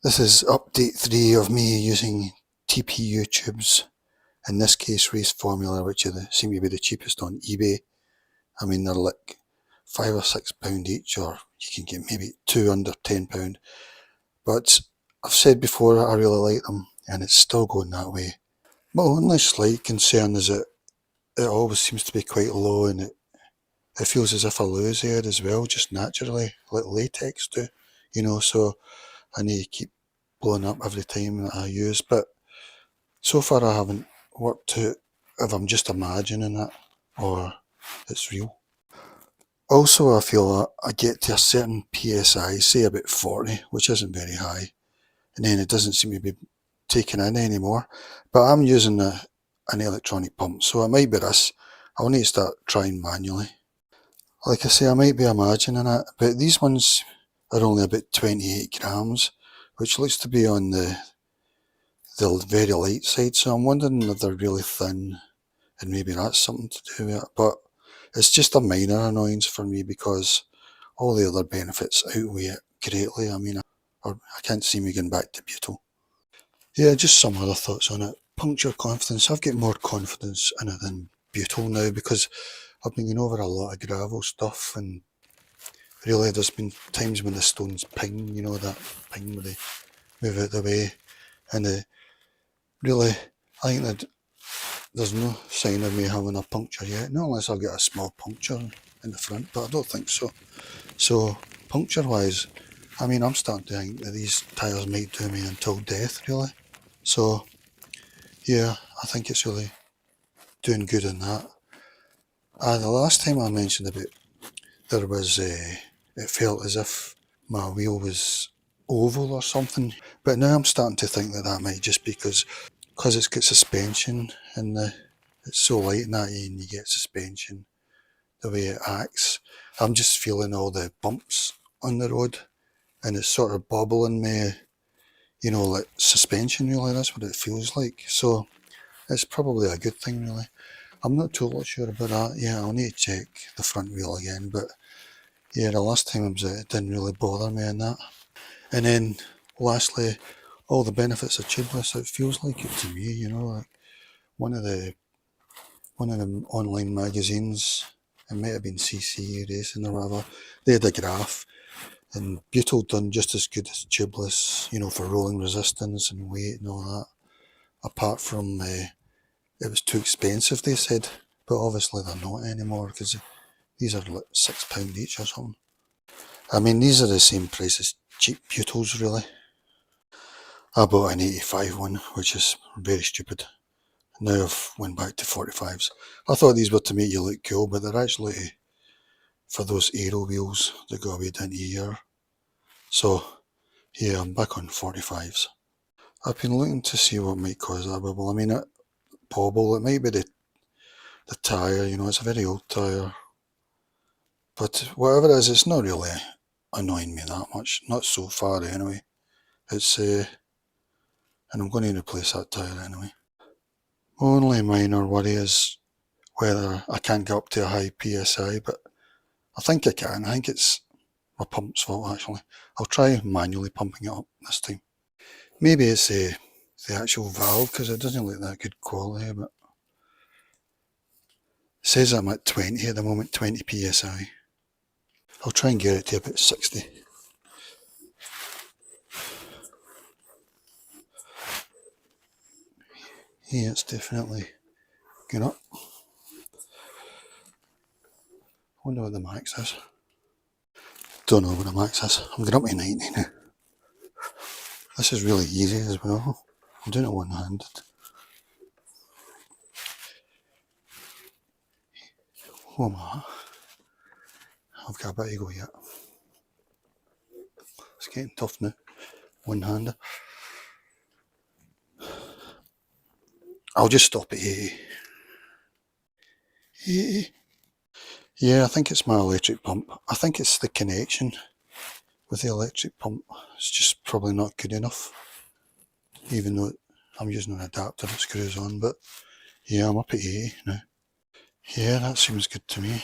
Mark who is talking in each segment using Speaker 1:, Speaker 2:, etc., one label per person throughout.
Speaker 1: This is update 3 of me using TPU tubes, in this case race formula, which seem to be the cheapest on eBay. I mean, they're like £5 or £6 each, or you can get maybe 2 under £10. But I've said before I really like them, and it's still going that way. My only slight concern is that it always seems to be quite low, and it feels as if I lose air as well, just naturally, like latex do, so I need to keep blowing up every time that I use. But so far I haven't worked out if I'm just imagining it or it's real. Also, I feel that I get to a certain PSI, say about 40, which isn't very high, and then it doesn't seem to be taking in anymore. But I'm using an electronic pump, so it might be this. I'll need to start trying manually. Like I say, I might be imagining it, but these ones are only about 28 grams, which looks to be on the very light side, so I'm wondering if they're really thin, and maybe that's something to do with it. But it's just a minor annoyance for me because all the other benefits outweigh it greatly. I mean, I can't see me going back to butyl. Yeah, just some other thoughts on it. Puncture confidence. I've got more confidence in it than butyl now because I've been going over a lot of gravel stuff, and really there's been times when the stones ping, that ping where they move out the way, and really, I think that there's no sign of me having a puncture yet, not unless I've got a small puncture in the front, but I don't think so. So, puncture wise, I mean, I'm starting to think that these tyres might do me until death, really. So, yeah, I think it's really doing good in that. The last time I mentioned about there was, it felt as if my wheel was oval or something, but now I'm starting to think that that might just be because it's got suspension and it's so light in that, and you get suspension the way it acts. I'm just feeling all the bumps on the road, and it's sort of bobbling me, like suspension, really. That's what it feels like. So it's probably a good thing, really. I'm not totally sure about that. Yeah, I'll need to check the front wheel again, but yeah, the last time I was out, it didn't really bother me in that. And then lastly, all the benefits of tubeless, it feels like it to me, like one of the online magazines, it might have been CC Racing or whatever, they had a graph, and butyl done just as good as tubeless, for rolling resistance and weight and all that, apart from it was too expensive, they said, but obviously they're not anymore because these are like £6 each or something. I mean, these are the same price as cheap butyls, really. I bought an 85 one, which is very stupid. Now I've went back to 45s. I thought these were to make you look cool, but they're actually for those aero wheels that go away down here. So yeah, I'm back on 45s. I've been looking to see what might cause that bubble. I mean, it might be the tyre, it's a very old tyre. But whatever it is, it's not really annoying me that much. Not so far anyway. It's and I'm going to replace that tyre anyway. Only minor worry is whether I can get up to a high PSI, but I think I can. I think it's my pump's fault, actually. I'll try manually pumping it up this time. Maybe it's the actual valve, because it doesn't look that good quality, but it says I'm at 20 at the moment, 20 PSI. I'll try and get it to about 60. Yeah, it's definitely going up. I wonder what the max is. Don't know what the max is. I'm going up to 90 now. This is really easy as well. I'm doing it one-handed. Oh am I? I've got a bit to go yet. It's getting tough now. One-handed. I'll just stop at 80. 80. Yeah, I think it's my electric pump. I think it's the connection with the electric pump. It's just probably not good enough, even though I'm using an adapter that screws on, but yeah, I'm up at 80 now. Yeah, that seems good to me.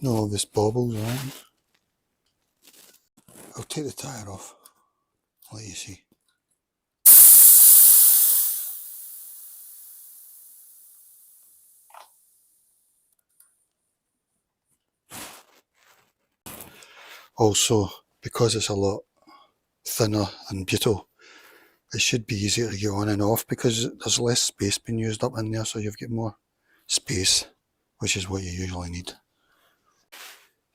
Speaker 1: No obvious bobbles, right? I'll take the tyre off, I'll let you see. Also, because it's a lot thinner than butyl, it should be easier to get on and off because there's less space being used up in there, so you've got more space, which is what you usually need.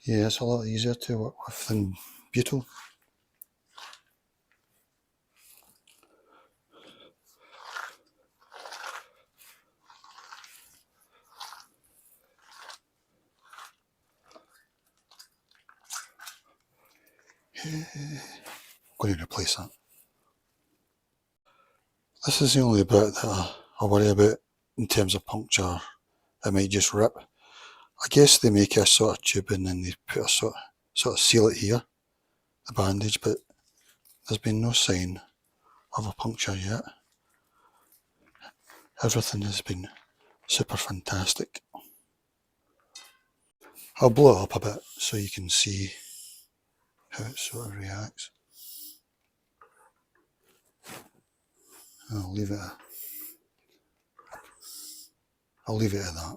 Speaker 1: Yeah, it's a lot easier to work with than butyl. I'm going to replace that. This is the only bit that I worry about in terms of puncture. It might just rip. I guess they make a sort of tube and then they put a sort of seal it here, the bandage, but there's been no sign of a puncture yet. Everything has been super fantastic. I'll blow it up a bit so you can see how it sort of reacts. I'll leave it at that.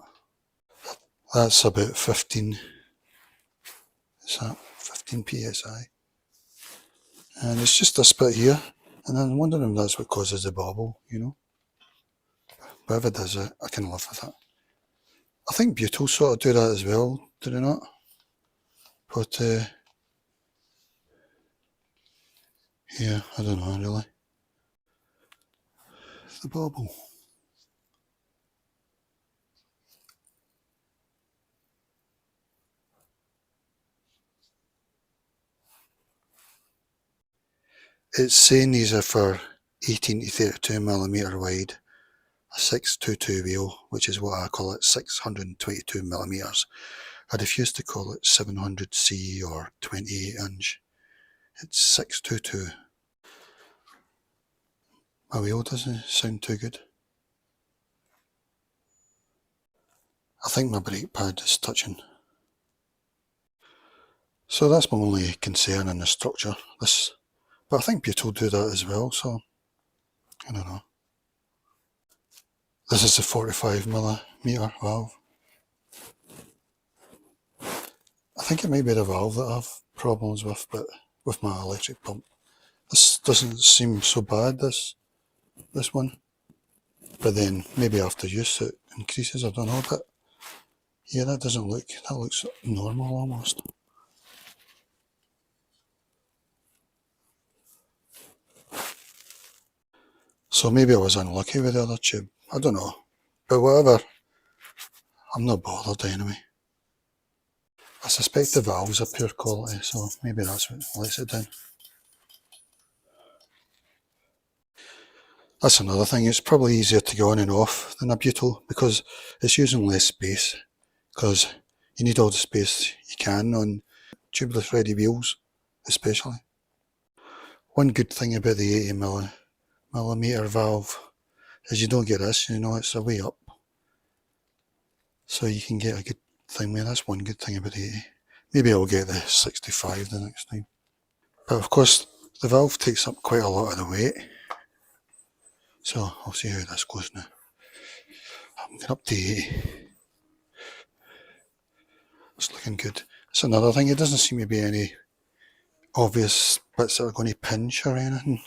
Speaker 1: That's about 15. Is that 15 psi? And it's just this bit here, and I'm wondering if that's what causes the bobble, you know. But if it does it, I can live with it. I think butyl sort of do that as well, do they not? But yeah, I don't know really. The bobble. It's saying these are for 18 to 32mm wide, a 622 wheel, which is what I call it, 622mm. I refuse to call it 700C or 28 inch. It's 622. My wheel doesn't sound too good. I think my brake pad is touching. So that's my only concern in the structure. But I think butyl do that as well, so I don't know. This is the 45mm valve. I think it might be the valve that I have problems with, but with my electric pump. This doesn't seem so bad, this one. But then maybe after use it increases, I don't know, but yeah, that looks normal almost. So maybe I was unlucky with the other tube, I don't know. But whatever, I'm not bothered anyway. I suspect the valves are poor quality, so maybe that's what lets it down. That's another thing, it's probably easier to go on and off than a butyl because it's using less space, because you need all the space you can on tubeless ready wheels especially. One good thing about the 80mm valve is you don't get this, you know, it's a way up. So you can get a good thing with. That's one good thing about the 80. Maybe I'll get the 65 the next time. But of course the valve takes up quite a lot of the weight. So I'll see how this goes now. I'm getting up to 80. It's looking good. It's another thing, it doesn't seem to be any obvious bits that are going to pinch or anything.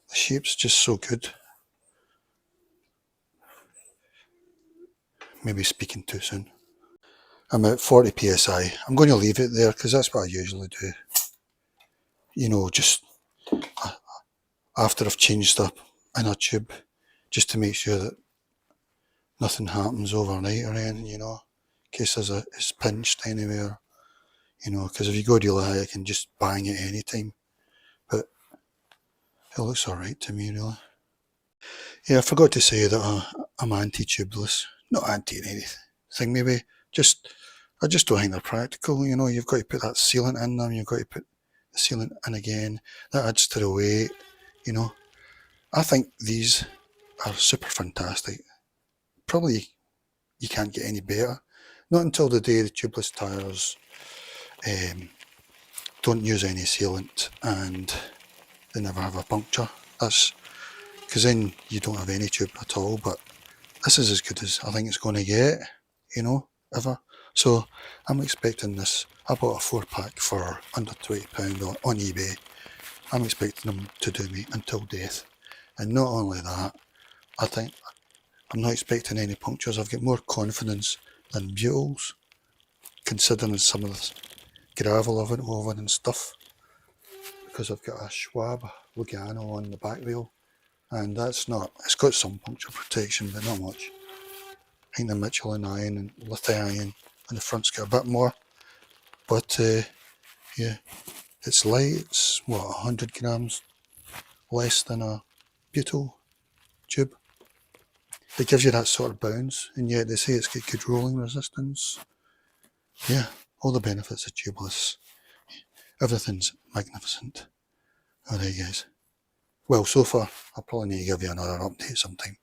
Speaker 1: The shape's just so good. Maybe speaking too soon. I'm at 40 psi. I'm going to leave it there because that's what I usually do. You know, just after I've changed up in a tube, just to make sure that nothing happens overnight or anything, you know, in case it's pinched anywhere, you know, because if you go really high, I can just bang it any time. But it looks alright to me, really. Yeah, I forgot to say that I'm anti-tubeless. Not anti anything, maybe. I just don't think they're practical, you know. You've got to put that sealant in them, you've got to put the sealant in again. That adds to the weight, you know. I think these are super fantastic. Probably you can't get any better. Not until the day the tubeless tyres don't use any sealant and they never have a puncture. That's because then you don't have any tube at all, but this is as good as I think it's going to get, you know, ever. So I'm expecting this. I bought a 4-pack for under £20 on eBay. I'm expecting them to do me until death. And not only that, I think I'm not expecting any punctures. I've got more confidence than butyls, considering some of the gravel I've went over and stuff, because I've got a Schwab Lugano on the back wheel, and that's not, it's got some puncture protection, but not much. I think the Michelin iron and lithium on the front's got a bit more, but yeah, it's light. It's what, 100 grams less than a butyl tube. It gives you that sort of bounce, and yet they say it's got good rolling resistance. Yeah, all the benefits of tubeless. Everything's magnificent. Alright guys. Well, so far, I'll probably need to give you another update sometime.